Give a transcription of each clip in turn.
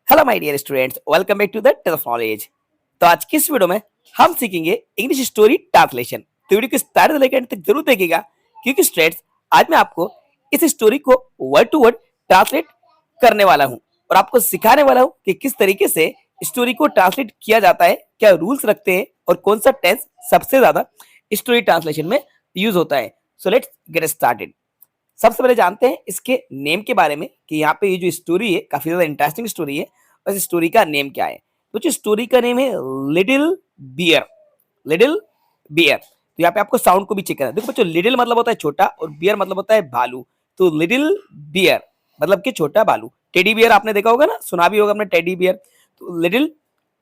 Hello my dear students, welcome back to the tale of knowledge. तो आज की इस वीडियो में हम सीखेंगे इंग्लिश स्टोरी ट्रांसलेशन। तो वीडियो को स्टार्ट से लेकर एंड तक जरूर देखिएगा, क्योंकि स्टूडेंट्स आज मैं आपको इस स्टोरी को वर्ड टू वर्ड ट्रांसलेट करने वाला हूं और आपको सिखाने वाला हूं कि किस तरीके से स्टोरी को ट्रांसलेट किया जाता है, क्या रूल्स रखते हैं और कौन सा टेंस सबसे ज्यादा स्टोरी ट्रांसलेशन में यूज होता है। So let's get started. सबसे पहले जानते हैं इसके नेम के बारे में कि यहाँ पे ये जो स्टोरी है काफी ज्यादा इंटरेस्टिंग स्टोरी है। और इस स्टोरी का नेम क्या है? तो जो स्टोरी का नेम है लिटिल बियर। Little beer. तो यहाँ पे आपको साउंड को भी चेक करना है। देखो बच्चों, लिटिल मतलब होता है छोटा और बियर मतलब होता है भालू। तो लिटिल बियर मतलब कि छोटा भालू। टेडी बियर आपने देखा होगा ना, सुना भी होगा आपने टेडी बियर। तो लिटिल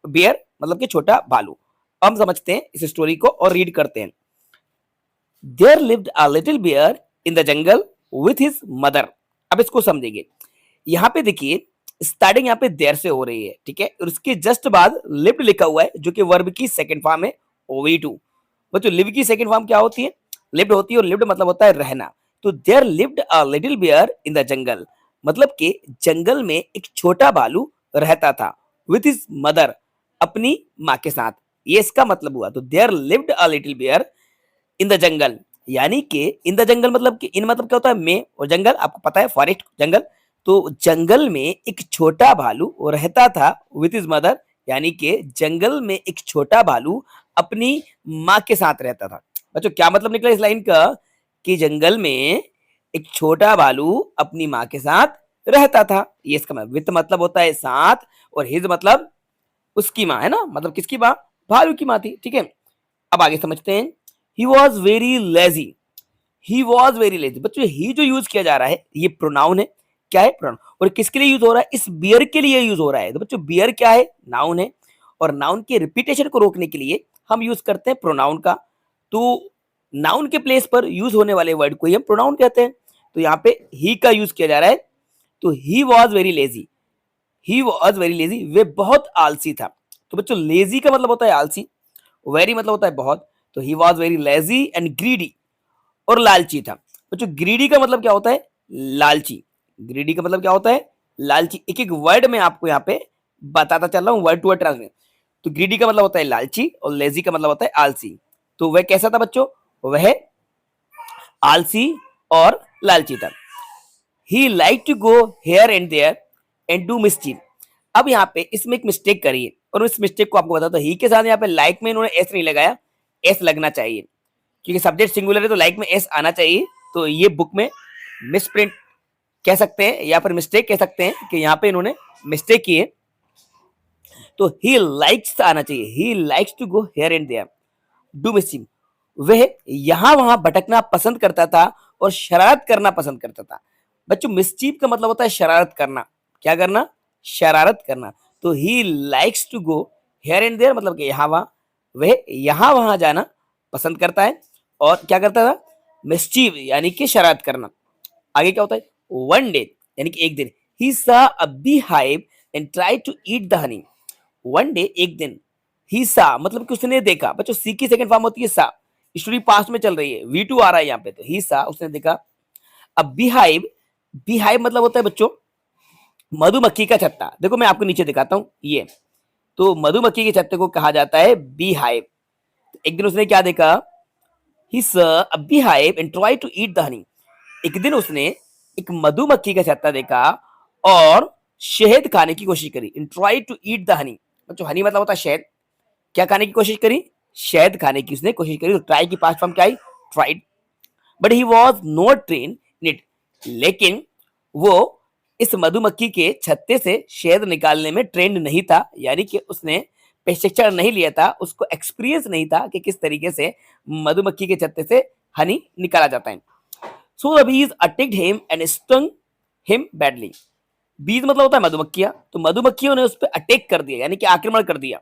बियर मतलब कि छोटा भालू। हम समझते हैं इस स्टोरी को और रीड करते हैं। There lived a little bear in the jungle with his mother. अब इसको समझेंगे। यहाँ पे देखिए, स्टार्टिंग यहाँ पे देर से हो रही है, ठीक है, और उसके जस्ट बाद लिव्ड लिखा हुआ है जो कि वर्ब की सेकंड फॉर्म है OV2। बच्चों, लिव की सेकंड फॉर्म क्या होती है? लिव्ड होती है, और लिव्ड मतलब होता है रहना। तो there lived a little bear in the jungle मतलब कि जंगल में एक छोटा भालू रहता था विथ हिज मदर, अपनी माँ के साथ। ये इसका मतलब हुआ। तो there lived a little bear in the jungle, यानी कि इन द जंगल मतलब कि इन मतलब क्या होता है में, और जंगल आपको पता है फॉरेस्ट जंगल। तो जंगल में एक छोटा भालू रहता था विथ इज मदर, यानी कि जंगल में एक छोटा भालू अपनी माँ के साथ रहता था। बच्चों, क्या मतलब निकला इस लाइन का? कि जंगल में एक छोटा भालू अपनी माँ के साथ रहता था। ये इसका मतलब विथ मतलब होता है साथ, और हिज मतलब उसकी माँ है ना, मतलब किसकी माँ? भालू की माँ थी, ठीक है। अब आगे समझते हैं। ही was very lazy. He was very lazy. बच्चों, ही जो यूज किया जा रहा है ये प्रोनाउन है। क्या है? प्रोनाउन। और किसके लिए यूज हो रहा है? इस बियर के लिए यूज हो रहा है। तो बच्चों, बियर क्या है? नाउन है। और नाउन के रिपीटेशन को रोकने के लिए हम यूज करते हैं प्रोनाउन का। तो नाउन के प्लेस पर यूज होने वाले वर्ड को ही हम प्रोनाउन कहते हैं। तो यहाँ पे ही का यूज किया जा रहा है। तो he was very lazy. He was very lazy, वे बहुत आलसी था। तो बच्चों, लेजी का मतलब होता है आलसी, वेरी मतलब होता है बहुत। तो he was very lazy and greedy, और लालची था। बच्चों, ग्रीडी का मतलब क्या होता है? लालची। ग्रीडी का मतलब क्या होता है? लालची। एक एक वर्ड में आपको यहाँ पे बताता चल रहा हूँ, वर्ड टू वर्ड ट्रांसलेट। तो ग्रीडी का मतलब होता है लालची, और लेजी का मतलब होता है आलसी। तो वह कैसा था बच्चों? वह आलसी और लालची था। He like to go here and there and do mischief. अब यहाँ पे इसमें एक मिस्टेक करी है, और इस मिस्टेक को आपको बताता हूँ। ही के साथ यहाँ पे लाइक में इन्होंने एस नहीं लगाया, एस लगना चाहिए, क्योंकि सब्जेक्ट सिंगुलर है तो लाइक में एस आना चाहिए। तो ये बुक में मिसप्रिंट कह सकते हैं या फिर मिस्टेक कह सकते हैं कि यहाँ पे इन्होंने मिस्टेक की है। तो ही लाइक्स आना चाहिए, he likes to go here and there do mischief. वह यहां वहां भटकना पसंद करता था और शरारत करना पसंद करता था। बच्चों, मिसचीफ का मतलब होता है शरारत करना। क्या करना? शरारत करना। तो he likes to go here and there मतलब कि यहाँ वहां, वह यहाँ वहां जाना पसंद करता है। और क्या करता था? मिसचीफ यानी कि शरारत करना। आगे क्या होता है? वन डे यानी कि एक दिन। He saw a bee hive and try to eat the honey. One day एक दिन। ही सा मतलब कि उसने देखा। बच्चों, सी की सेकंड फॉर्म होती है सा। स्टोरी पास्ट में चल रही है, V2 आ रहा है यहाँ पे। तो ही सा उसने देखा। अब बीहाइव, बीहाइव मतलब होता है बच्चों मधुमक्खी का छत्ता। देखो मैं आपको नीचे दिखाता हूँ ये। तो मधुमक्खी के छत्ते को कहा जाता है बी हाइव। एक दिन उसने क्या देखा? He saw a bee hive and try to eat the honey. एक दिन उसने एक मधुमक्खी का छत्ता देखा और शहद खाने की कोशिश करी। In try to eat the honey, बच्चों हनी मतलब होता है शहद। क्या खाने की कोशिश करी? शहद खाने की उसने कोशिश करी। तो ट्राई की पास्ट फॉर्म क्या आई? Tried. But he was not train in it. लेकिन वो इस मधुमक्खी के छत्ते से शहद निकालने में ट्रेंड नहीं था, यानी कि उसने प्रशिक्षण नहीं लिया था, उसको एक्सपीरियंस नहीं था कि किस तरीके से मधुमक्खी के छत्ते से हनी निकाला जाता है। So the bees attacked him and stung him badly. बीज मतलब होता है मधुमक्खियां। तो मधुमक्खियों ने उस पर अटैक कर दिया, यानी कि आक्रमण कर दिया।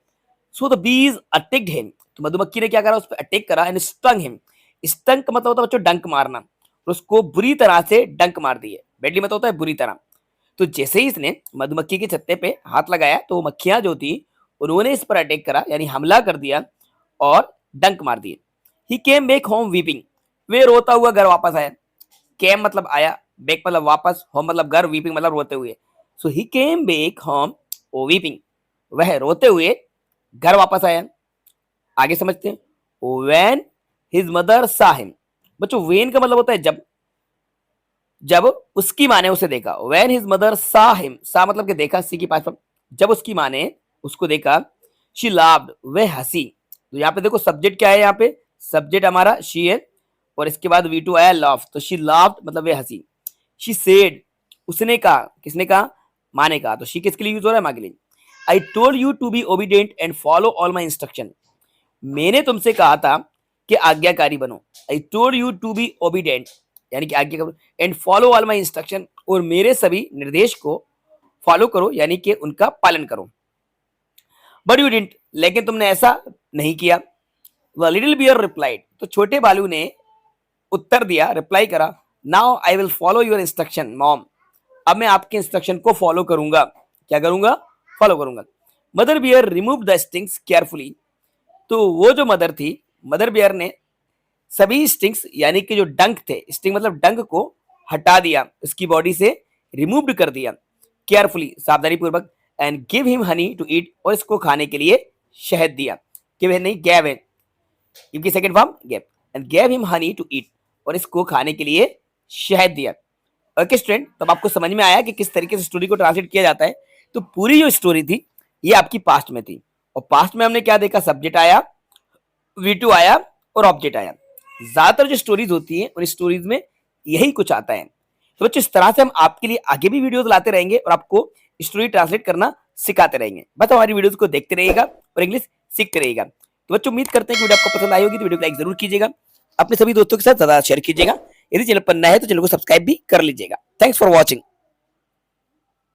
So the bees attacked him. तो मधुमक्खी ने क्या करा? उस पर अटैक करा। And stung him. स्टंग का मतलब होता है बच्चों डंक मारना। और उसको बुरी तरह से डंक मार दिए। बैडली मतलब होता है बुरी तरह। तो जैसे ही इसने मधुमक्खी के छत्ते पे हाथ लगाया तो मक्खियां जो थी उन्होंने इस पर अटैक करा, यानी हमला कर दिया और डंक मार दिए। ही केम बैक होम वीपिंग। वे रोता हुआ घर वापस आया। केम मतलब आया, बैक मतलब वापस, होम मतलब घर, वीपिंग मतलब रोते हुए। सो ही केम बैक होम वीपिंग, वह रोते हुए घर वापस आया। आगे समझते हैं। व्हेन हिज मदर सा हिम, बच्चों वेन का मतलब होता है जब, जब उसकी माँ ने उसे देखा। व्हेन हिज मदर सा हिम, सा मतलब कि देखा, सी की पास, जब उसकी माँ ने उसको देखा। शी लाव्ड, वह हंसी। तो यहाँ पे देखो सब्जेक्ट क्या है, यहाँ पे सब्जेक्ट हमारा शी है और इसके बाद वी टू आया लव, तो शी लाव्ड मतलब वह हंसी। शी सेड, उसने कहा, किसने कहा, माँ ने कहा, तो शी किसके लिए यूज हो रहा है, माँ के लिए। I told you to be obedient and follow all my instruction, मैंने तुमसे कहा था कि आज्ञाकारी बनो। I told you to be obedient यानी कि आज्ञा, and follow all my instruction, और मेरे सभी निर्देश को फॉलो करो यानी कि उनका पालन करो। बट यू डिडंट, लेकिन तुमने ऐसा नहीं किया। द लिटिल बियर रिप्लाइड, तो छोटे बालू ने उत्तर दिया, रिप्लाई करा, now I will follow your instruction mom, अब मैं आपके इंस्ट्रक्शन को फॉलो करूंगा। क्या करूंगा, फॉलो करूंगा। Mother bear remove the stings carefully, तो वो जो मदर थी, मदर बियर ने सभी स्टिंग्स यानी कि जो डंक थे, स्टिंग मतलब डंक को हटा दिया, उसकी बॉडी से रिमूव्ड कर दिया केयरफुली, सावधानी पूर्वक। And give him honey to eat, और इसको खाने के लिए शहद दिया। गिव है नहीं, गैव है, क्योंकि second form gave. And gave him honey to eat, और इसको खाने के लिए शहद दिया। ओके स्टूडेंट, तब आपको समझ में आया कि किस तरीके से स्टोरी को ट्रांसलेट किया जाता है। तो पूरी जो स्टोरी थी ये आपकी पास्ट में थी, और पास्ट में हमने क्या देखा, सब्जेक्ट आया, V2 आया और ऑब्जेक्ट आया। ज्यादातर जो स्टोरीज होती है उन स्टोरीज में यही कुछ आता है। तो बच्चों इस तरह से हम आपके लिए आगे भी वीडियोस लाते रहेंगे और आपको स्टोरी ट्रांसलेट करना सिखाते रहेंगे। बस हमारी वीडियोस को देखते रहिएगा और इंग्लिश सीखते रहिएगा। तो बच्चों उम्मीद करते हैं कि वीडियो आपको पसंद आई होगी, तो वीडियो को लाइक जरूर कीजिएगा, अपने सभी दोस्तों के साथ ज्यादा शेयर कीजिएगा। यदि चैनल पर नया है तो चैनल को सब्सक्राइब भी कर लीजिएगा। Thanks for watching.